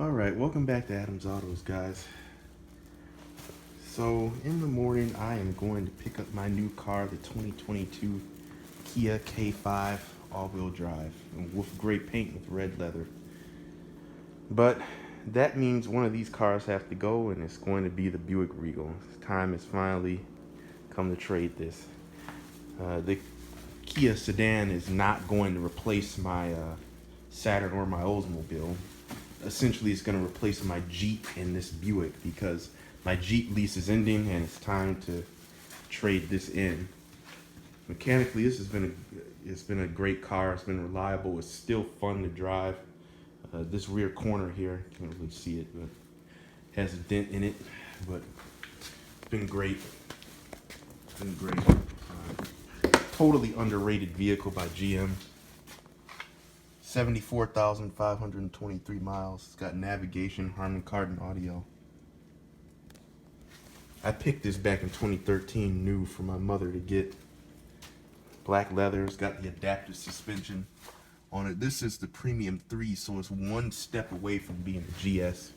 Alright, welcome back to Adam's Autos, guys. So, in the morning, I am going to pick up my new car, the 2022 Kia K5 all-wheel drive, with gray paint with red leather. But that means one of these cars has to go, and it's going to be the Buick Regal. Time has finally come to trade this. The Kia sedan is not going to replace my Saturn or my Oldsmobile. Essentially, it's going to replace my Jeep and this Buick because my Jeep lease is ending and it's time to trade this in. Mechanically, it's been a great car. It's been reliable. It's still fun to drive. This rear corner here, can't really see it, but has a dent in it. But it's been great. It's been great. Totally underrated vehicle by GM. 74,523 miles. It's got navigation, Harman Kardon audio. I picked this back in 2013 new for my mother to get. Black leather. It's got the adaptive suspension on it. This is the Premium 3, so it's one step away from being a GS.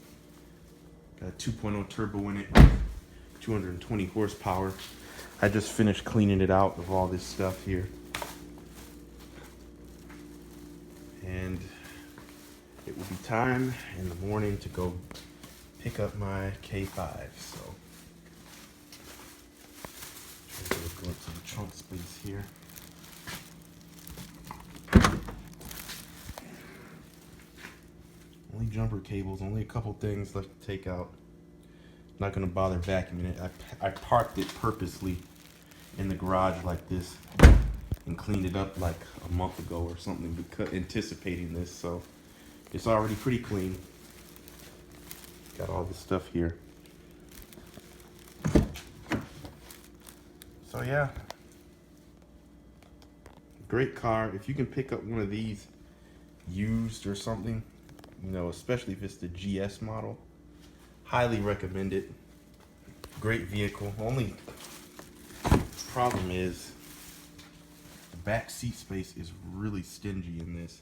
Got a 2.0 turbo in it, 220 horsepower. I just finished cleaning it out of all this stuff here. And it will be time in the morning to go pick up my K5. So go into the trunk space here. Only jumper cables, only a couple things left to take out. Not gonna bother vacuuming it. I parked it purposely in the garage like this and cleaned it up like a month ago or something, because anticipating this, so it's already pretty clean. Got all this stuff here. So yeah, great car. If you can pick up one of these used or something, you know, especially if it's the GS model, highly recommend it. Great vehicle. Only problem is the back seat space is really stingy in this.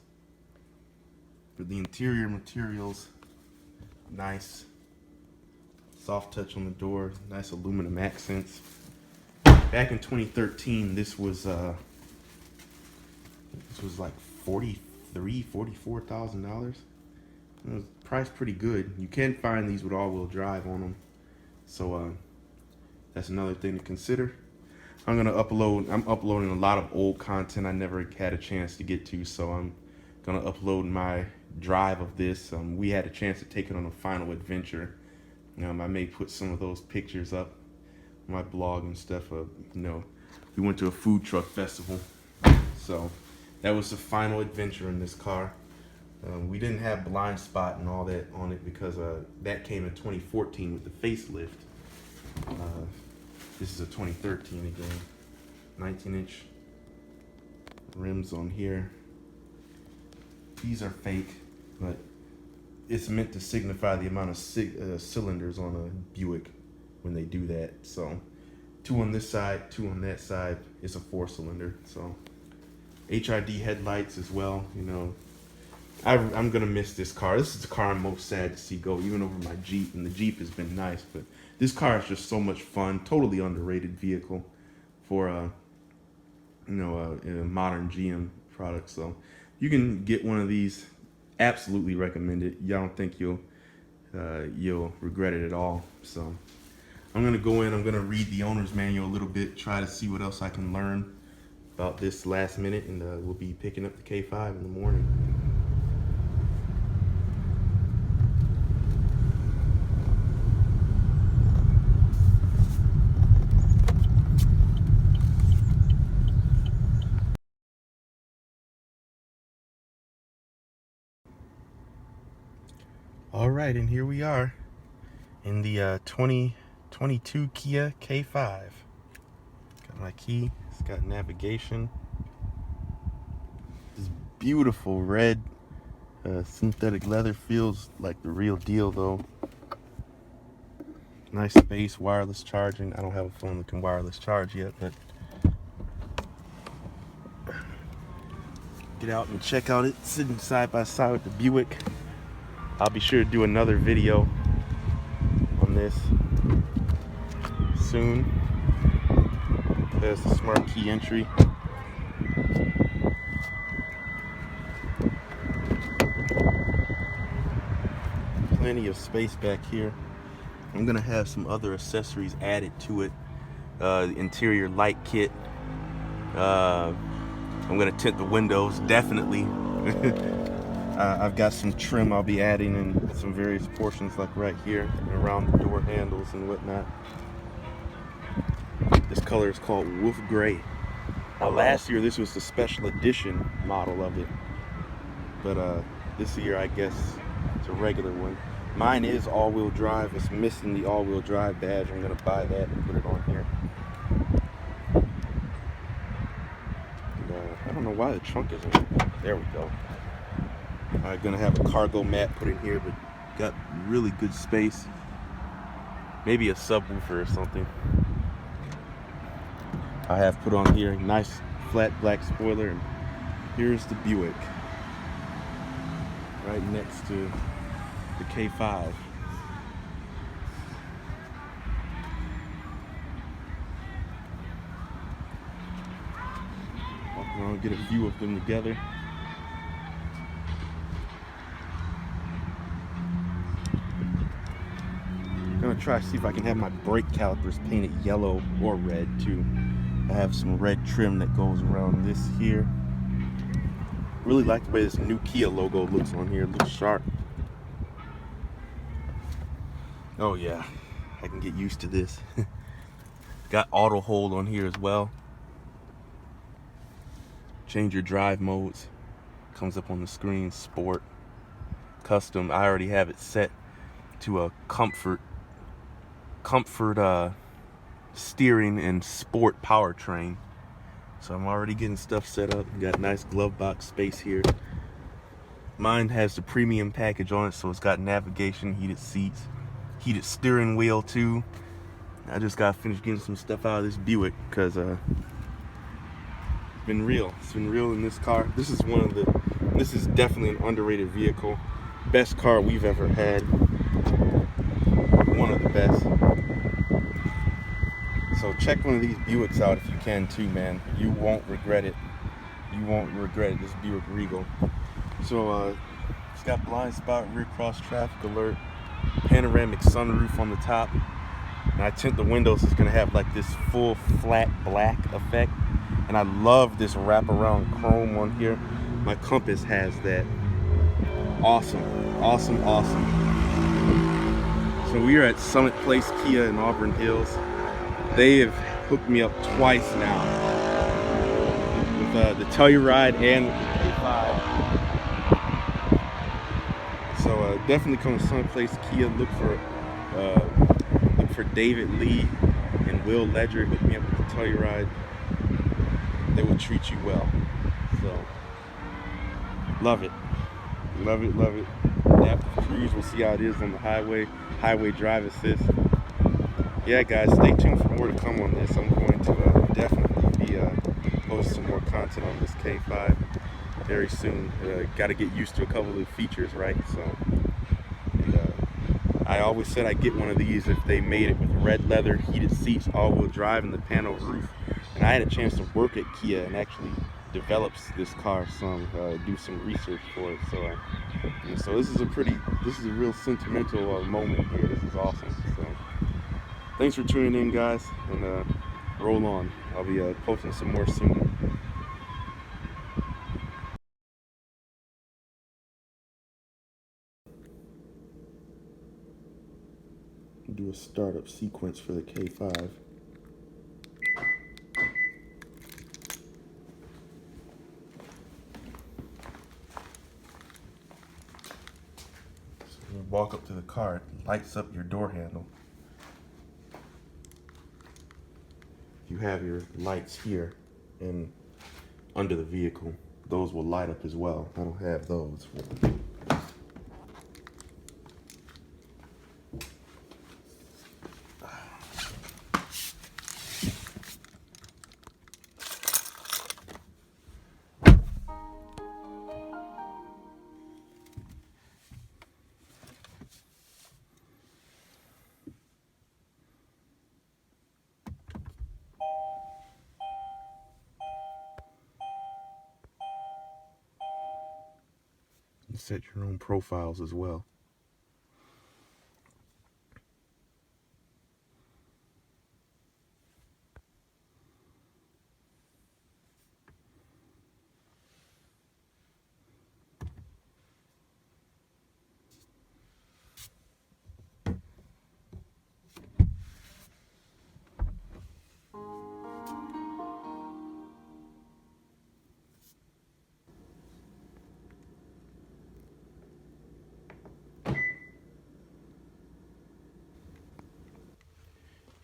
But the interior materials, nice. Soft touch on the door, nice aluminum accents. Back in 2013, this was like $44,000. It was priced pretty good. You can find these with all-wheel drive on them, so that's another thing to consider. I'm uploading a lot of old content I never had a chance to get to, so I'm gonna upload my drive of this. We had a chance to take it on a final adventure. I may put some of those pictures up on my blog and stuff. We went to a food truck festival, so that was the final adventure in this car. We didn't have blind spot and all that on it because that came in 2014 with the facelift. This is a 2013 again. 19-inch rims on here. These are fake, but it's meant to signify the amount of cylinders on a Buick when they do that. So 2 on this side, 2 on that side. It's a 4-cylinder. So HID headlights as well. You know, I'm gonna miss this car. This is the car I'm most sad to see go, even over my Jeep. And the Jeep has been nice, but this car is just so much fun. Totally underrated vehicle for a modern GM product. So you can get one of these. Absolutely recommend it. I don't think you'll regret it at all. So I'm gonna go in. I'm gonna read the owner's manual a little bit. Try to see what else I can learn about this last minute, and we'll be picking up the K5 in the morning. All right, and here we are in the 2022 Kia K5. Got my key. It's got navigation. This beautiful red synthetic leather, feels like the real deal though. Nice space, wireless charging. I don't have a phone that can wireless charge yet, but get out and check out it sitting side by side with the Buick. I'll be sure to do another video on this soon. There's the smart key entry. Plenty of space back here. I'm gonna have some other accessories added to it. The interior light kit. I'm gonna tint the windows, definitely. I've got some trim I'll be adding in some various portions, like right here around the door handles and whatnot. This color is called Wolf Gray. Now last year this was the special edition model of it, but this year I guess it's a regular one. Mine is all-wheel drive. It's missing the all-wheel drive badge. I'm gonna buy that and put it on here. And, I don't know why the trunk isn't. There we go. I'm gonna have a cargo mat put in here, but got really good space. Maybe a subwoofer or something. I have put on here a nice flat black spoiler, and here's the Buick right next to the K5. Walk around, get a view of them together. I'm gonna try to see if I can have my brake calipers painted yellow or red too. I have some red trim that goes around this here. Really like the way this new Kia logo looks on here. It looks sharp. Oh yeah, I can get used to this. Got auto hold on here as well. Change your drive modes. Comes up on the screen. Sport, custom. I already have it set to a comfort steering and sport powertrain. So I'm already getting stuff set up. Got nice glove box space here. Mine has the premium package on it, so it's got navigation, heated seats, heated steering wheel too. I just got finished getting some stuff out of this Buick because it's been real. It's been real in this car. This is definitely an underrated vehicle. Best car we've ever had. One of the best. So check one of these Buicks out if you can too, man. You won't regret it. You won't regret it, this Buick Regal. So it's got blind spot, rear cross traffic alert, panoramic sunroof on the top. And I tint the windows, it's gonna have like this full flat black effect. And I love this wraparound chrome on here. My compass has that. Awesome, awesome, awesome. So we are at Summit Place Kia in Auburn Hills. They have hooked me up twice now with the Telluride and with the K5. So definitely come to Summit Place Kia. Look for David Lee and Will Ledger. Hook me up with the Telluride. They will treat you well. So love it, love it, love it. Adaptive cruise. We'll see how it is on the highway. Highway drive assist. Yeah, guys, stay tuned for more to come on this. I'm going to definitely be posting some more content on this K5 very soon. Got to get used to a couple of the features, right? So, I always said I'd get one of these if they made it with red leather, heated seats, all-wheel drive, and the panel roof. And I had a chance to work at Kia and actually develop this car some, do some research for it. So this is a real sentimental moment here. This is awesome. So thanks for tuning in, guys, and roll on. I'll be posting some more soon. Do a startup sequence for the K5. So you walk up to the car, it lights up your door handle. You have your lights here and under the vehicle. Those will light up as well. I don't have those. set your own profiles as well.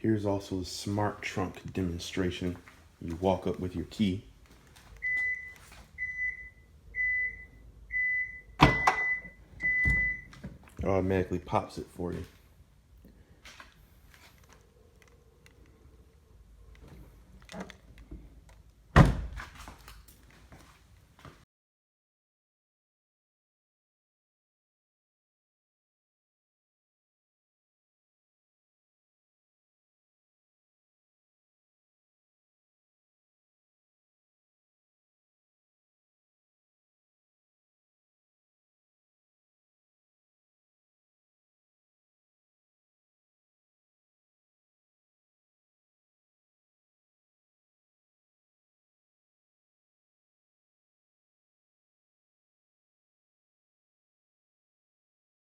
Here's also the smart trunk demonstration. You walk up with your key. It automatically pops it for you.